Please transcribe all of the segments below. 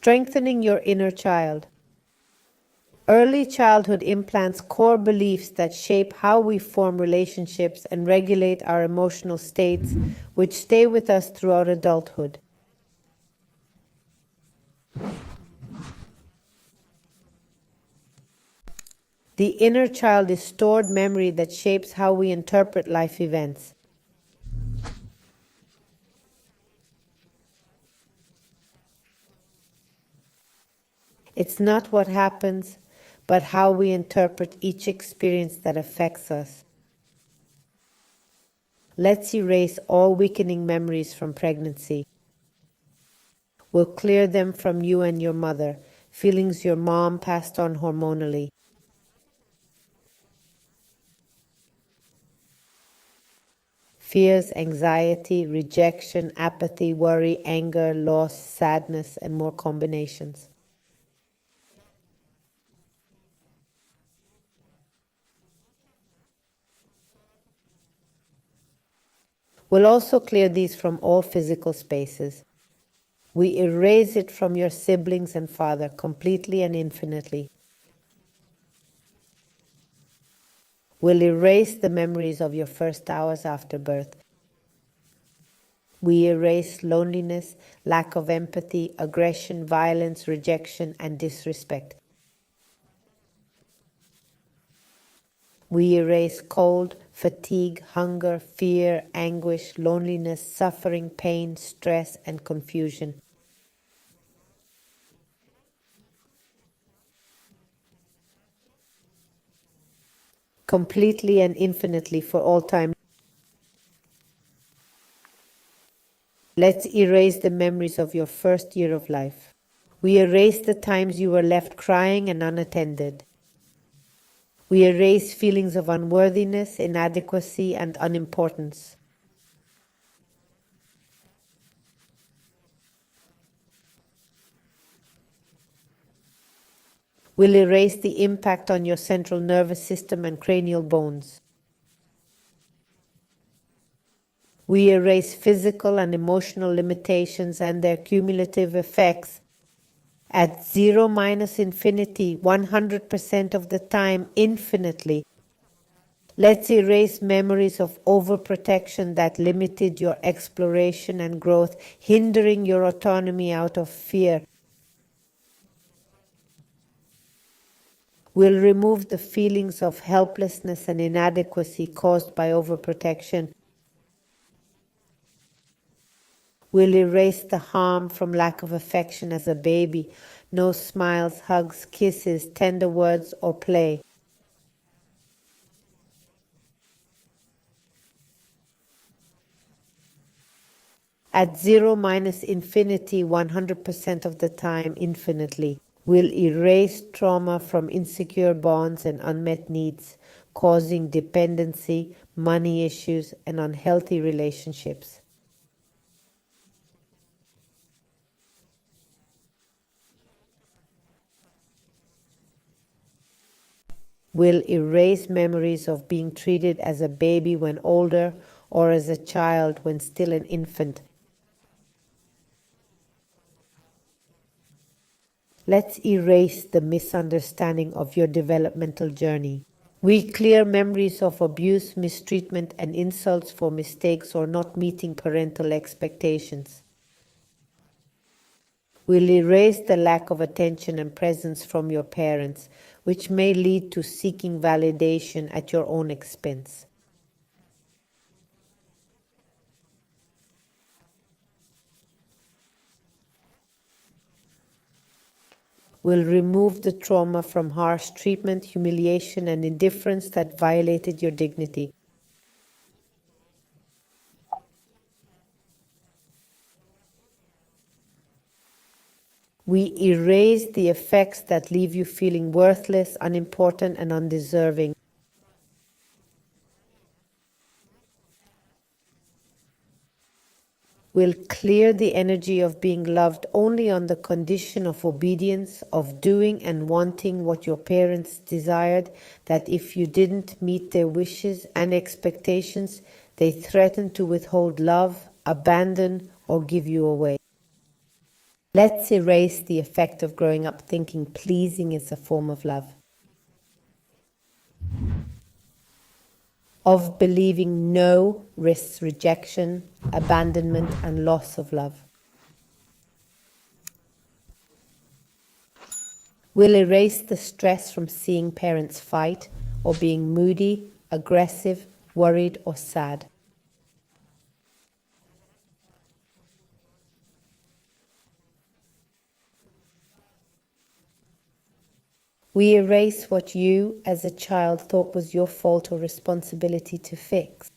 Strengthening your inner child. Early childhood implants core beliefs that shape how we form relationships and regulate our emotional states, which stay with us throughout adulthood. The inner child is stored memory that shapes how we interpret life events. It's not what happens, but how we interpret each experience that affects us. Let's erase all weakening memories from pregnancy. We'll clear them from you and your mother, feelings your mom passed on hormonally. Fears, anxiety, rejection, apathy, worry, anger, loss, sadness, and more combinations. We'll also clear these from all physical spaces. We erase it from your siblings and father completely and infinitely. We'll erase the memories of your first hours after birth. We erase loneliness, lack of empathy, aggression, violence, rejection, and disrespect. We erase cold, fatigue, hunger, fear, anguish, loneliness, suffering, pain, stress, and confusion. Completely and infinitely for all time. Let's erase the memories of your first year of life. We erase the times you were left crying and unattended. We erase feelings of unworthiness, inadequacy, and unimportance. We'll erase the impact on your central nervous system and cranial bones. We erase physical and emotional limitations and their cumulative effects at 0 minus infinity, 100% of the time, infinitely. Let's erase memories of overprotection that limited your exploration and growth, hindering your autonomy out of fear. We'll remove the feelings of helplessness and inadequacy caused by overprotection. We'll erase the harm from lack of affection as a baby, no smiles, hugs, kisses, tender words, or play. At 0 minus infinity, 100% of the time, infinitely. We'll erase trauma from insecure bonds and unmet needs, causing dependency, money issues, and unhealthy relationships. We'll erase memories of being treated as a baby when older or as a child when still an infant. Let's erase the misunderstanding of your developmental journey. We clear memories of abuse, mistreatment, and insults for mistakes or not meeting parental expectations. We'll erase the lack of attention and presence from your parents, which may lead to seeking validation at your own expense. We'll remove the trauma from harsh treatment, humiliation, and indifference that violated your dignity. We erase the effects that leave you feeling worthless, unimportant, and undeserving. Will clear the energy of being loved only on the condition of obedience, of doing and wanting what your parents desired, that if you didn't meet their wishes and expectations, they threatened to withhold love, abandon, or give you away. Let's erase the effect of growing up thinking pleasing is a form of love, of believing no risks rejection, abandonment, and loss of love. We'll erase the stress from seeing parents fight or being moody, aggressive, worried, or sad. We erase what you, as a child, thought was your fault or responsibility to fix.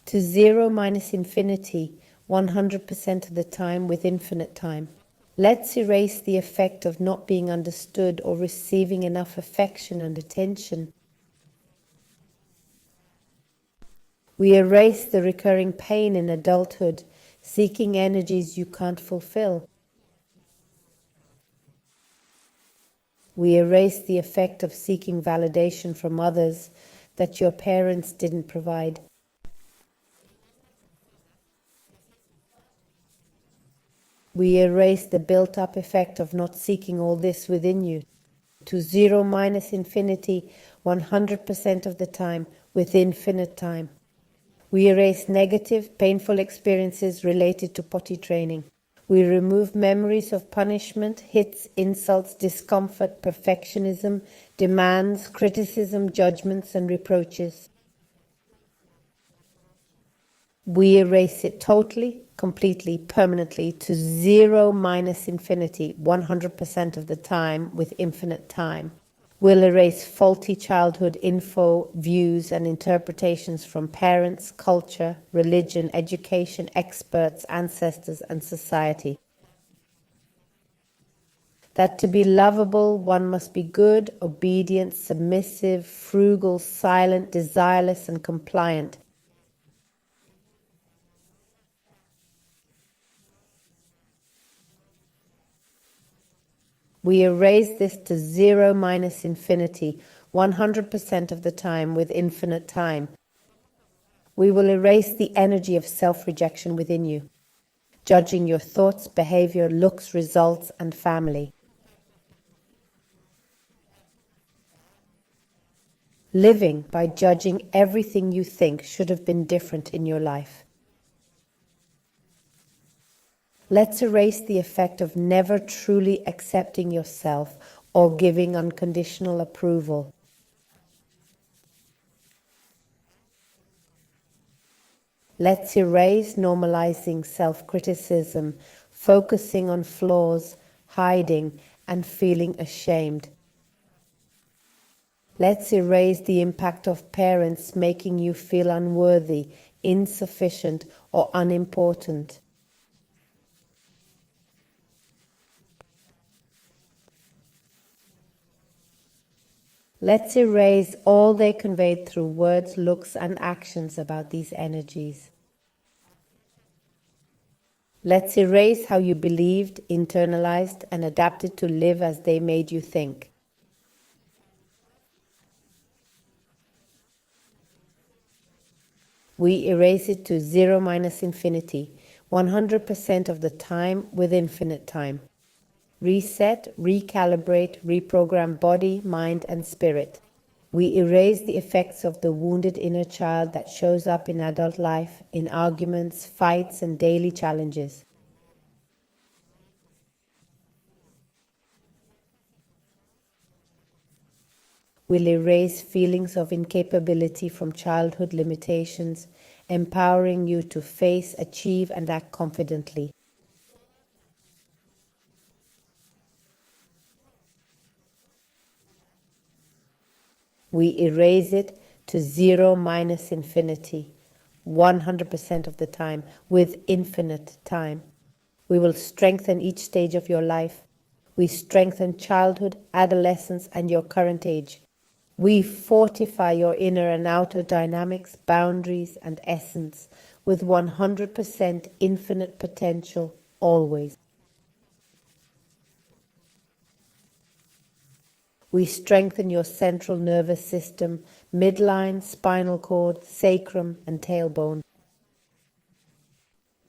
To zero minus infinity, 100% of the time with infinite time. Let's erase the effect of not being understood or receiving enough affection and attention. We erase the recurring pain in adulthood, seeking energies you can't fulfill. We erase the effect of seeking validation from others that your parents didn't provide. We erase the built-up effect of not seeking all this within you. To zero minus infinity, 100% of the time with infinite time. We erase negative, painful experiences related to potty training. We remove memories of punishment, hits, insults, discomfort, perfectionism, demands, criticism, judgments, and reproaches. We erase it totally, completely, permanently to zero minus infinity, 100% of the time with infinite time. We'll erase faulty childhood info, views, and interpretations from parents, culture, religion, education, experts, ancestors, and society. That to be lovable, one must be good, obedient, submissive, frugal, silent, desireless, and compliant. We erase this to zero minus infinity, 100% of the time with infinite time. We will erase the energy of self-rejection within you, judging your thoughts, behavior, looks, results, and family. Living by judging everything you think should have been different in your life. Let's erase the effect of never truly accepting yourself or giving unconditional approval. Let's erase normalizing self-criticism, focusing on flaws, hiding, and feeling ashamed. Let's erase the impact of parents making you feel unworthy, insufficient, or unimportant. Let's erase all they conveyed through words, looks, and actions about these energies. Let's erase how you believed, internalized, and adapted to live as they made you think. We erase it to zero minus infinity, 100% of the time with infinite time. Reset, recalibrate, reprogram body, mind, and spirit. We erase the effects of the wounded inner child that shows up in adult life, in arguments, fights, and daily challenges. We'll erase feelings of incapability from childhood limitations, empowering you to face, achieve, and act confidently. We erase it to zero minus infinity, 100% of the time, with infinite time. We will strengthen each stage of your life. We strengthen childhood, adolescence, and your current age. We fortify your inner and outer dynamics, boundaries, and essence with 100% infinite potential always. We strengthen your central nervous system, midline, spinal cord, sacrum, and tailbone.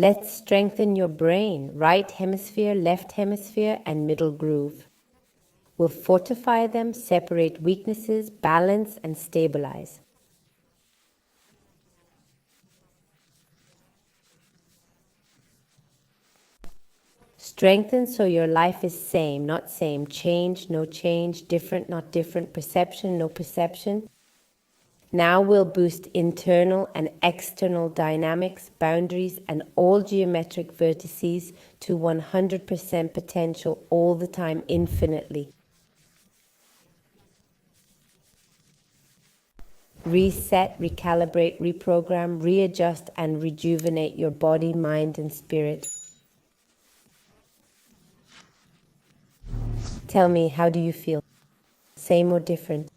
Let's strengthen your brain, right hemisphere, left hemisphere, and middle groove. We'll fortify them, separate weaknesses, balance, and stabilize. Strengthen so your life is same, not same. Change, no change. Different, not different. Perception, no perception. Now we'll boost internal and external dynamics, boundaries, and all geometric vertices to 100% potential all the time, infinitely. Reset, recalibrate, reprogram, readjust, and rejuvenate your body, mind, and spirit. Tell me, how do you feel? Same or different?